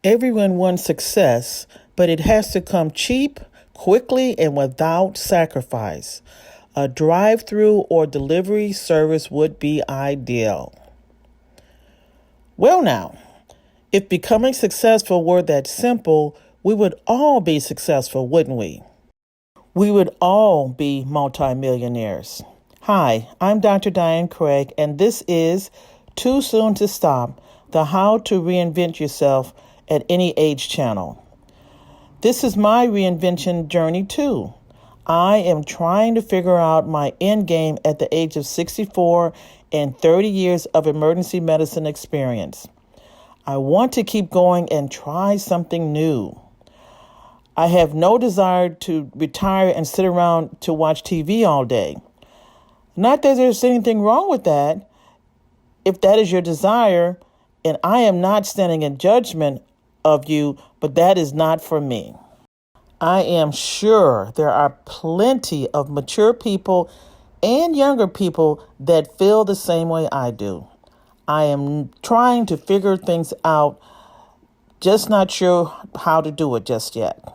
Everyone wants success, but it has to come cheap, quickly, and without sacrifice. A drive-through or delivery service would be ideal. Well now, if becoming successful were that simple, we would all be successful, wouldn't we? We would all be multimillionaires. Hi, I'm Dr. Diane Craig, and this is Too Soon to Stop, the How to Reinvent Yourself at Any Age channel. This is my reinvention journey too. I am trying to figure out my end game at the age of 64 and 30 years of emergency medicine experience. I want to keep going and try something new. I have no desire to retire and sit around to watch TV all day. Not that there's anything wrong with that, if that is your desire, and I am not standing in judgment of you, but that is not for me. I am sure there are plenty of mature people and younger people that feel the same way I do. I am trying to figure things out, just not sure how to do it just yet.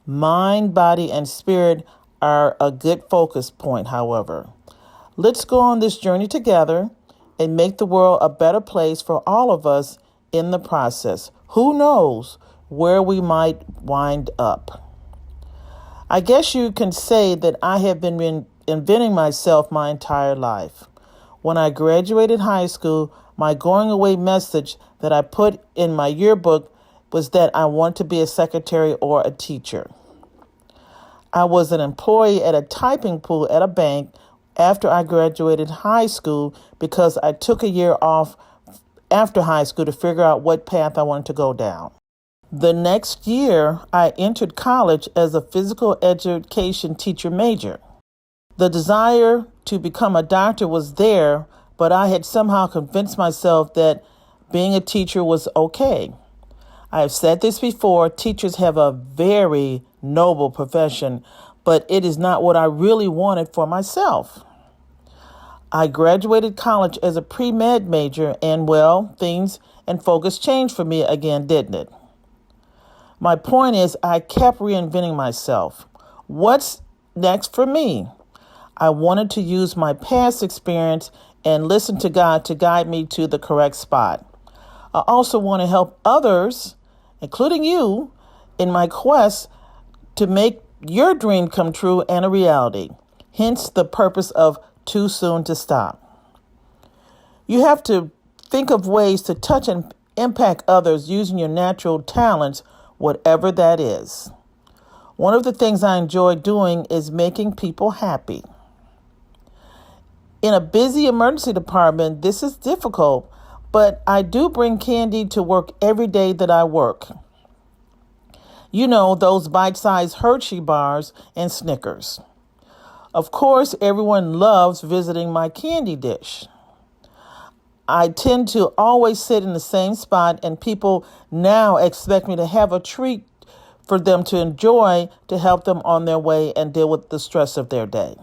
Mind, body, and spirit are a good focus point, however. Let's go on this journey together and make the world a better place for all of us in the process. Who knows where we might wind up? I guess you can say that I have been reinventing myself my entire life. When I graduated high school, my going away message that I put in my yearbook was that I want to be a secretary or a teacher. I was an employee at a typing pool at a bank after I graduated high school because I took a year off after high school to figure out what path I wanted to go down. The next year, I entered college as a physical education teacher major. The desire to become a doctor was there, but I had somehow convinced myself that being a teacher was okay. I have said this before, teachers have a very noble profession, but it is not what I really wanted for myself. I graduated college as a pre-med major, and things and focus changed for me again, didn't it? My point is, I kept reinventing myself. What's next for me? I wanted to use my past experience and listen to God to guide me to the correct spot. I also want to help others, including you, in my quest to make your dream come true and a reality. Hence the purpose of Too Soon to Stop. You have to think of ways to touch and impact others using your natural talents, whatever that is. One of the things I enjoy doing is making people happy. In a busy emergency department, this is difficult, but I do bring candy to work every day that I work. You know, those bite-sized Hershey bars and Snickers. Of course, everyone loves visiting my candy dish. I tend to always sit in the same spot, and people now expect me to have a treat for them to enjoy to help them on their way and deal with the stress of their day.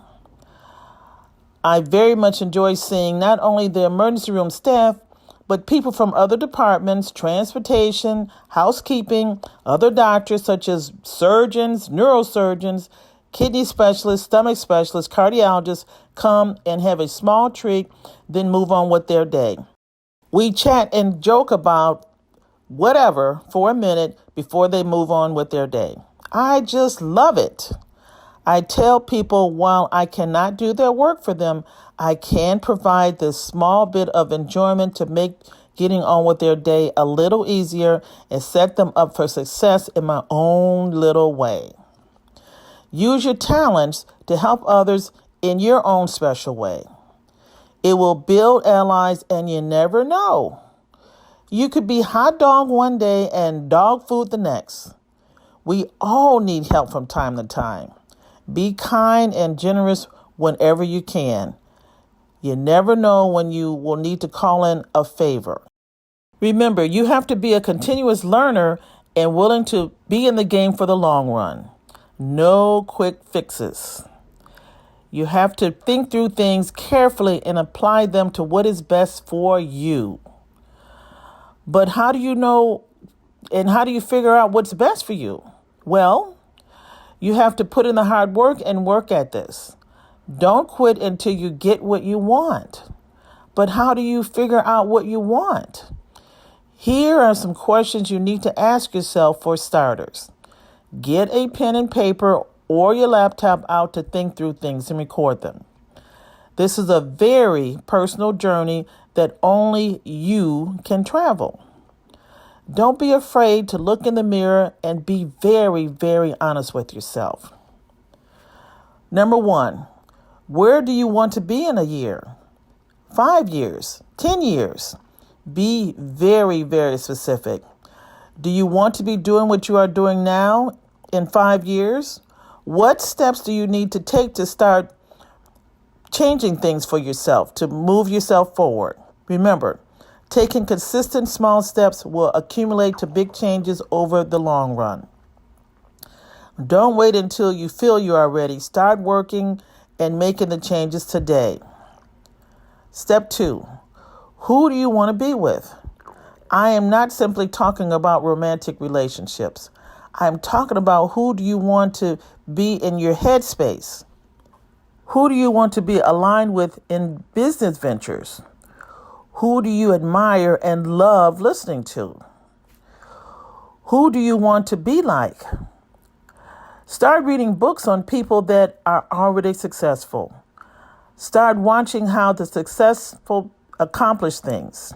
I very much enjoy seeing not only the emergency room staff, but people from other departments, transportation, housekeeping, other doctors such as surgeons, neurosurgeons, kidney specialists, stomach specialists, cardiologists come and have a small treat, then move on with their day. We chat and joke about whatever for a minute before they move on with their day. I just love it. I tell people while I cannot do their work for them, I can provide this small bit of enjoyment to make getting on with their day a little easier and set them up for success in my own little way. Use your talents to help others in your own special way. It will build allies, and you never know. You could be hot dog one day and dog food the next. We all need help from time to time. Be kind and generous whenever you can. You never know when you will need to call in a favor. Remember, you have to be a continuous learner and willing to be in the game for the long run. No quick fixes. You have to think through things carefully and apply them to what is best for you. But how do you know And how do you figure out what's best for you? Well, you have to put in the hard work and work at this. Don't quit until you get what you want. But how do you figure out what you want? Here are some questions you need to ask yourself for starters. Get a pen and paper or your laptop out to think through things and record them. This is a very personal journey that only you can travel. Don't be afraid to look in the mirror and be very, very honest with yourself. Number 1, where do you want to be in a year? 5 years, 10 years. Be very, very specific. Do you want to be doing what you are doing now in 5 years? What steps do you need to take to start changing things for yourself, to move yourself forward? Remember, taking consistent small steps will accumulate to big changes over the long run. Don't wait until you feel you are ready. Start working and making the changes today. Step 2, who do you want to be with? I am not simply talking about romantic relationships. I'm talking about who do you want to be in your headspace? Who do you want to be aligned with in business ventures? Who do you admire and love listening to? Who do you want to be like? Start reading books on people that are already successful. Start watching how the successful accomplish things.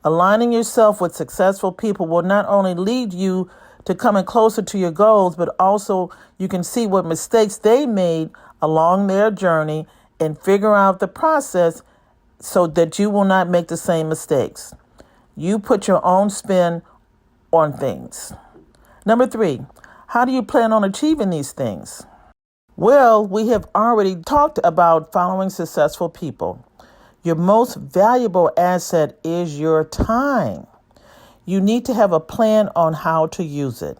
Aligning yourself with successful people will not only lead you to coming closer to your goals, but also you can see what mistakes they made along their journey and figure out the process so that you will not make the same mistakes. You put your own spin on things. Number 3, how do you plan on achieving these things? Well, we have already talked about following successful people. Your most valuable asset is your time. You need to have a plan on how to use it.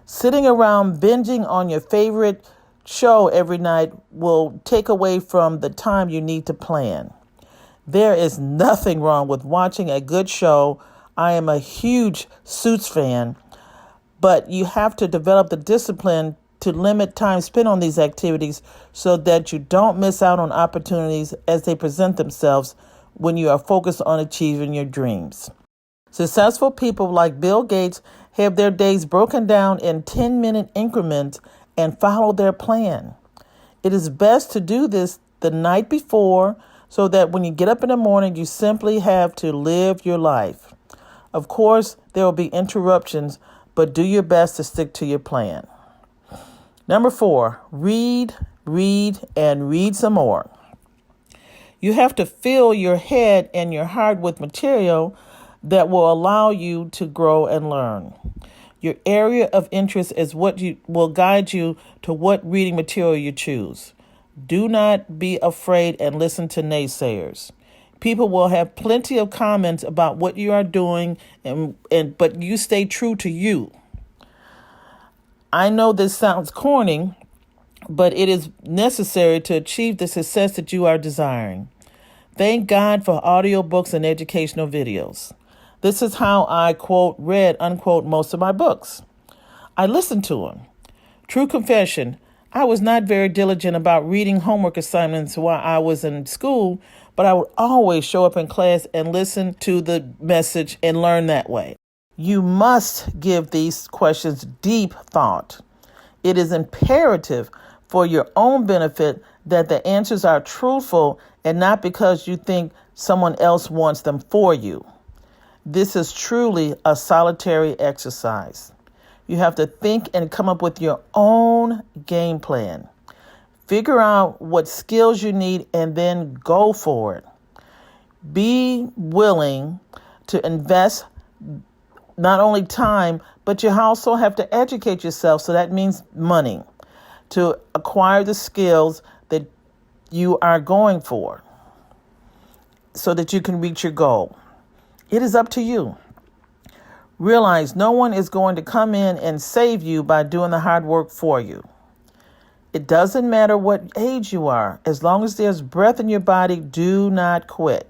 Sitting around binging on your favorite show every night will take away from the time you need to plan. There is nothing wrong with watching a good show. I am a huge Suits fan, but you have to develop the discipline to limit time spent on these activities so that you don't miss out on opportunities as they present themselves when you are focused on achieving your dreams. Successful people like Bill Gates have their days broken down in 10-minute increments and follow their plan. It is best to do this the night before so that when you get up in the morning, you simply have to live your life. Of course, there will be interruptions, but do your best to stick to your plan. Number 4, read, and read some more. You have to fill your head and your heart with material that will allow you to grow and learn. Your area of interest is what will guide you to what reading material you choose. Do not be afraid and listen to naysayers. People will have plenty of comments about what you are doing, but you stay true to you. I know this sounds corny, but it is necessary to achieve the success that you are desiring. Thank God for audiobooks and educational videos. This is how I, quote, read, unquote, most of my books. I listened to them. True confession, I was not very diligent about reading homework assignments while I was in school, but I would always show up in class and listen to the message and learn that way. You must give these questions deep thought. It is imperative for your own benefit that the answers are truthful and not because you think someone else wants them for you. This is truly a solitary exercise. You have to think and come up with your own game plan. Figure out what skills you need and then go for it. Be willing to invest not only time, but you also have to educate yourself. So that means money to acquire the skills that you are going for so that you can reach your goal. It is up to you. Realize no one is going to come in and save you by doing the hard work for you. It doesn't matter what age you are. As long as there's breath in your body, do not quit.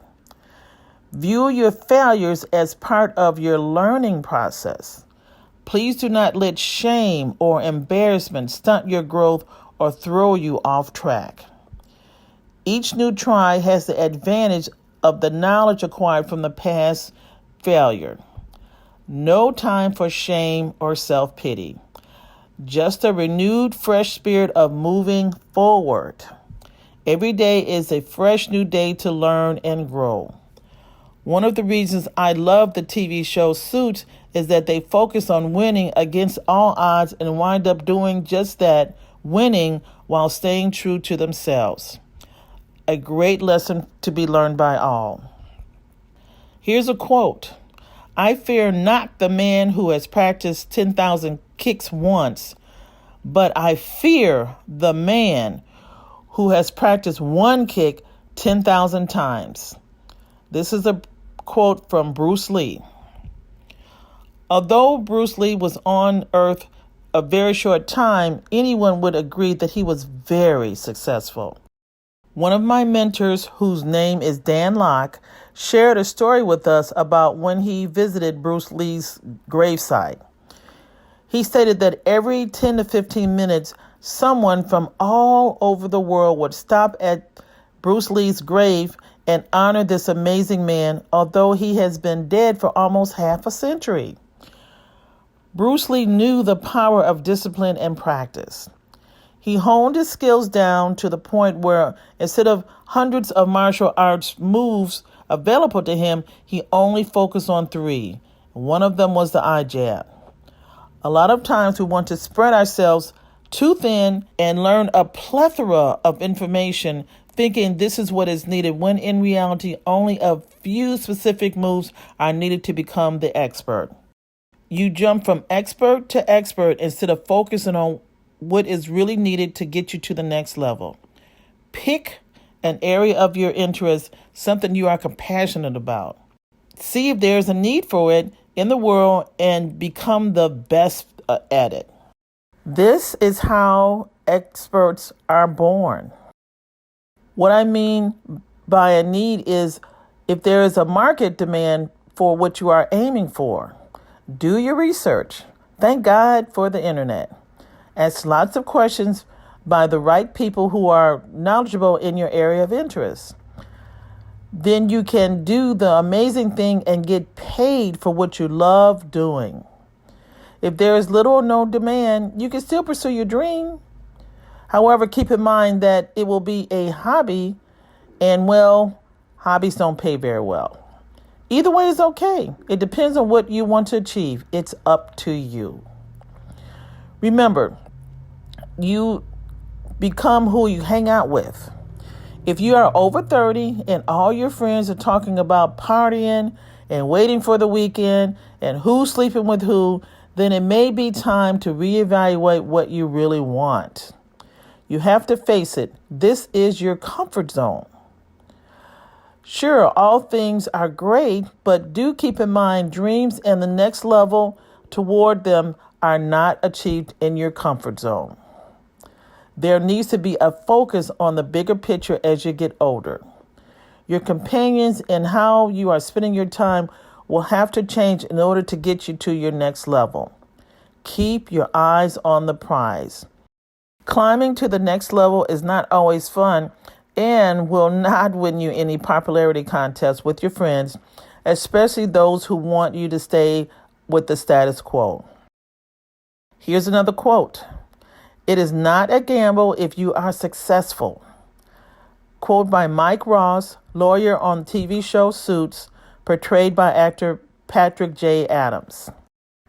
View your failures as part of your learning process. Please do not let shame or embarrassment stunt your growth or throw you off track. Each new try has the advantage of the knowledge acquired from the past failure. No time for shame or self-pity. Just a renewed, fresh spirit of moving forward. Every day is a fresh new day to learn and grow. One of the reasons I love the TV show Suits is that they focus on winning against all odds and wind up doing just that, winning while staying true to themselves. A great lesson to be learned by all. Here's a quote. I fear not the man who has practiced 10,000 kicks once, but I fear the man who has practiced one kick 10,000 times. This is a quote from Bruce Lee. Although Bruce Lee was on Earth a very short time, anyone would agree that he was very successful. One of my mentors, whose name is Dan Locke, shared a story with us about when he visited Bruce Lee's gravesite. He stated that every 10 to 15 minutes, someone from all over the world would stop at Bruce Lee's grave and honor this amazing man, although he has been dead for almost half a century. Bruce Lee knew the power of discipline and practice. He honed his skills down to the point where instead of hundreds of martial arts moves available to him, he only focused on 3. One of them was the eye jab. A lot of times we want to spread ourselves too thin and learn a plethora of information thinking this is what is needed, when in reality only a few specific moves are needed to become the expert. You jump from expert to expert instead of focusing on what is really needed to get you to the next level. Pick an area of your interest, something you are compassionate about. See if there's a need for it in the world and become the best at it. This is how experts are born. What I mean by a need is if there is a market demand for what you are aiming for. Do your research. Thank God for the internet. Ask lots of questions by the right people who are knowledgeable in your area of interest. Then you can do the amazing thing and get paid for what you love doing. If there is little or no demand, you can still pursue your dream. However, keep in mind that it will be a hobby, and well, hobbies don't pay very well. Either way is okay. It depends on what you want to achieve. It's up to you. Remember, you become who you hang out with. If you are over 30 and all your friends are talking about partying and waiting for the weekend and who's sleeping with who, then it may be time to reevaluate what you really want. You have to face it. This is your comfort zone. Sure, all things are great, but do keep in mind dreams and the next level toward them are not achieved in your comfort zone. There needs to be a focus on the bigger picture as you get older. Your companions and how you are spending your time will have to change in order to get you to your next level. Keep your eyes on the prize. Climbing to the next level is not always fun and will not win you any popularity contests with your friends, especially those who want you to stay with the status quo. Here's another quote. It is not a gamble if you are successful. Quote by Mike Ross, lawyer on the TV show Suits, portrayed by actor Patrick J. Adams.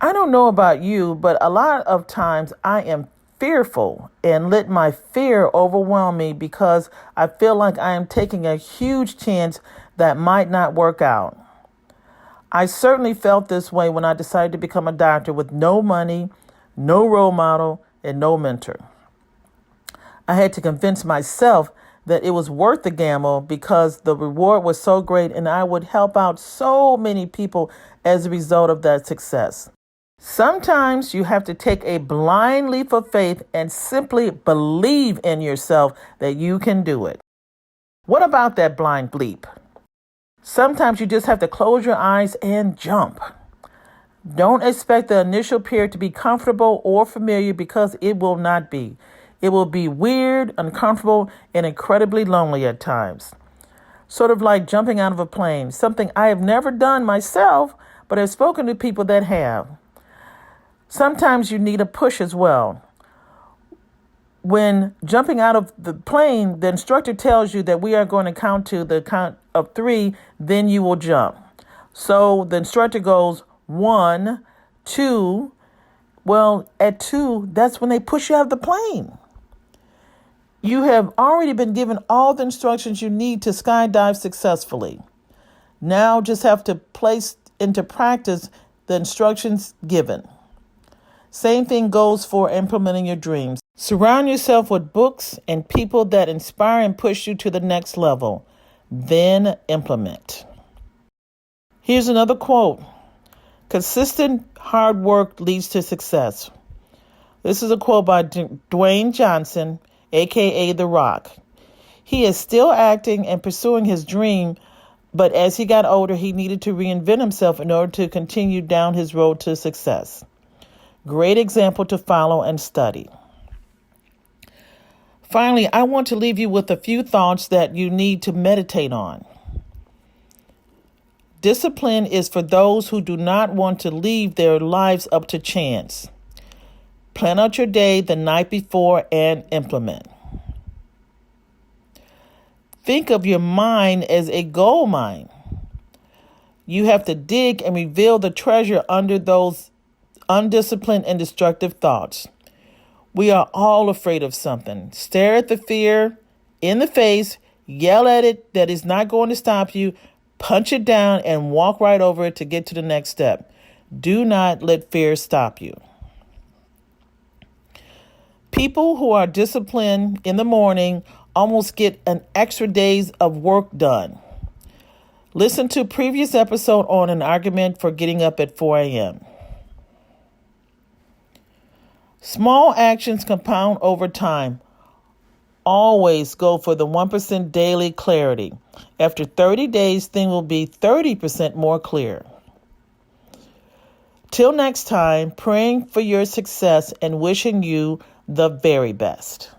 I don't know about you, but a lot of times I am fearful and let my fear overwhelm me because I feel like I am taking a huge chance that might not work out. I certainly felt this way when I decided to become a doctor with no money, no role model, and no mentor. I had to convince myself that it was worth the gamble because the reward was so great and I would help out so many people as a result of that success. Sometimes you have to take a blind leap of faith and simply believe in yourself that you can do it. What about that blind leap? Sometimes you just have to close your eyes and jump. Don't expect the initial period to be comfortable or familiar because it will not be. It will be weird, uncomfortable, and incredibly lonely at times. Sort of like jumping out of a plane, something I have never done myself, but I've spoken to people that have. Sometimes you need a push as well. When jumping out of the plane, the instructor tells you that we are going to count to the count of 3, then you will jump. So the instructor goes 1, 2. Well, at 2, that's when they push you out of the plane. You have already been given all the instructions you need to skydive successfully. Now just have to place into practice the instructions given. Same thing goes for implementing your dreams. Surround yourself with books and people that inspire and push you to the next level. Then implement. Here's another quote. Consistent hard work leads to success. This is a quote by Dwayne Johnson, a.k.a. The Rock. He is still acting and pursuing his dream, but as he got older, he needed to reinvent himself in order to continue down his road to success. Great example to follow and study. Finally, I want to leave you with a few thoughts that you need to meditate on. Discipline is for those who do not want to leave their lives up to chance. Plan out your day the night before and implement. Think of your mind as a gold mine. You have to dig and reveal the treasure under those undisciplined and destructive thoughts. We are all afraid of something. Stare at the fear in the face, yell at it that is not going to stop you, punch it down, and walk right over it to get to the next step. Do not let fear stop you. People who are disciplined in the morning almost get an extra days of work done. Listen to previous episode on an argument for getting up at 4 a.m. Small actions compound over time. Always go for the 1% daily clarity. After 30 days, things will be 30% more clear. Till next time, praying for your success and wishing you the very best.